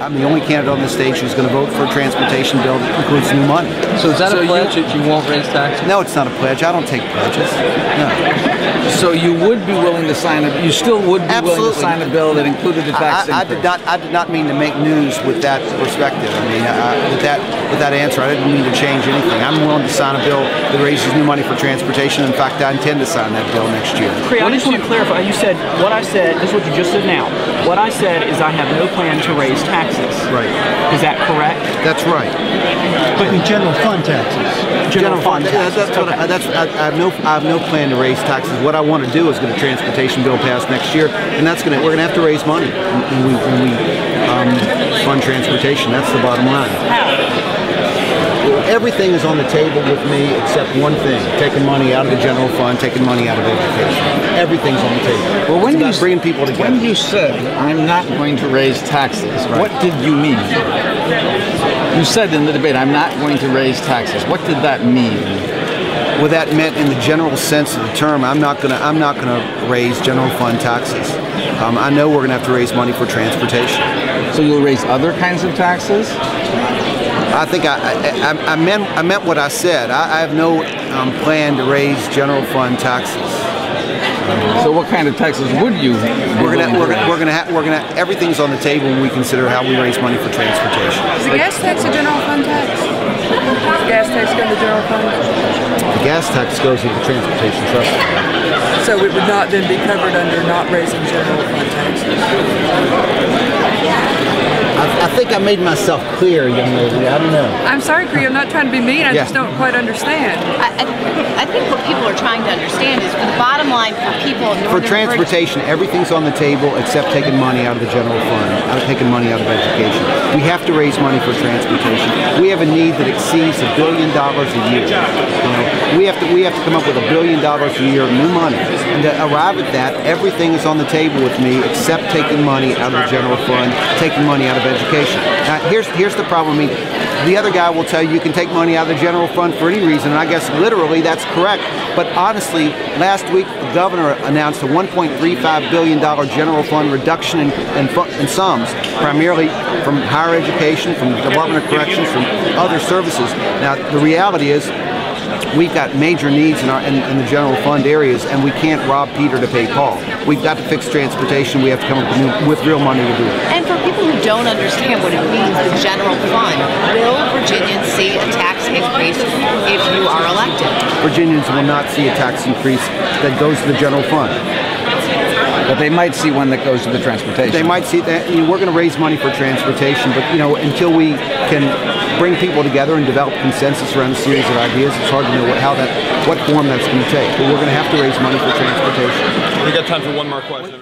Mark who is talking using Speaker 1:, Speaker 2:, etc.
Speaker 1: I'm the only candidate on the stage who's going to vote for a transportation bill that includes new money.
Speaker 2: So is that a pledge that you won't raise taxes?
Speaker 1: No, it's not a pledge. I don't take pledges. No.
Speaker 2: So you would be willing to sign you still would be willing to sign a bill that included a tax increase?
Speaker 1: I did not mean to make news with that perspective. I mean, with that answer, I didn't mean to change anything. I'm willing to sign a bill that raises new money for transportation. In fact, I intend to sign that bill next year.
Speaker 3: Creigh, I just want to clarify. You said what I said. This is what you just said now. What I said is I have no plan to raise taxes.
Speaker 1: Right.
Speaker 3: Is that correct?
Speaker 1: That's right.
Speaker 4: But in general fund taxes.
Speaker 1: General fund. I have no plan to raise taxes. What I want to do is get a transportation bill passed next year, and we're going to have to raise money when we fund transportation. That's the bottom line. Everything is on the table with me except one thing: taking money out of the general fund, taking money out of education. Everything's on the table.
Speaker 2: Well, when you
Speaker 1: bringing people together.
Speaker 2: When you said I'm not going to raise taxes, right, what did you mean? You said in the debate, I'm not going to raise taxes. What did that mean?
Speaker 1: Well, that meant, in the general sense of the term, I'm not gonna raise general fund taxes. I know we're gonna have to raise money for transportation.
Speaker 2: So you'll raise other kinds of taxes?
Speaker 1: I think I meant what I said. I have no plan to raise general fund taxes.
Speaker 2: So what kind of taxes would you?
Speaker 1: Everything's on the table when we consider how we raise money for transportation.
Speaker 5: Is the gas tax a general fund tax? Does the gas tax go to the general fund?
Speaker 1: The gas tax goes to the transportation trust fund.
Speaker 5: So it would not then be covered under not raising general fund taxes?
Speaker 1: I think I made myself clear, young lady. I don't know.
Speaker 5: I'm sorry, Creigh. I'm not trying to be mean. I just don't quite understand.
Speaker 6: I think what people are trying to understand is, for the bottom line, for people in
Speaker 1: for transportation, everything's on the table except taking money out of the general fund, taking money out of education. We have to raise money for transportation. We have a need that exceeds $1 billion a year. We have to come up with $1 billion a year of new money, and to arrive at that, everything is on the table with me except taking money out of the general fund, taking money out of education. Now, here's the problem. I mean, the other guy will tell you can take money out of the general fund for any reason, and I guess literally that's correct. But honestly, last week the governor announced a $1.35 billion general fund reduction in sums, primarily from higher education, from the Department of Corrections, from other services. Now, the reality is, we've got major needs in the general fund areas, and we can't rob Peter to pay Paul. We've got to fix transportation. We have to come up with real money to do it.
Speaker 6: And for people who don't understand what it means, the general fund, will Virginians see a tax increase if you are elected?
Speaker 1: Virginians will not see a tax increase that goes to the general fund.
Speaker 2: But they might see one that goes to the transportation. They
Speaker 1: might see that. We're going to raise money for transportation, but until we can bring people together and develop consensus around a series of ideas, it's hard to know what form that's going to take. But we're going to have to raise money for transportation.
Speaker 7: We got time for one more question.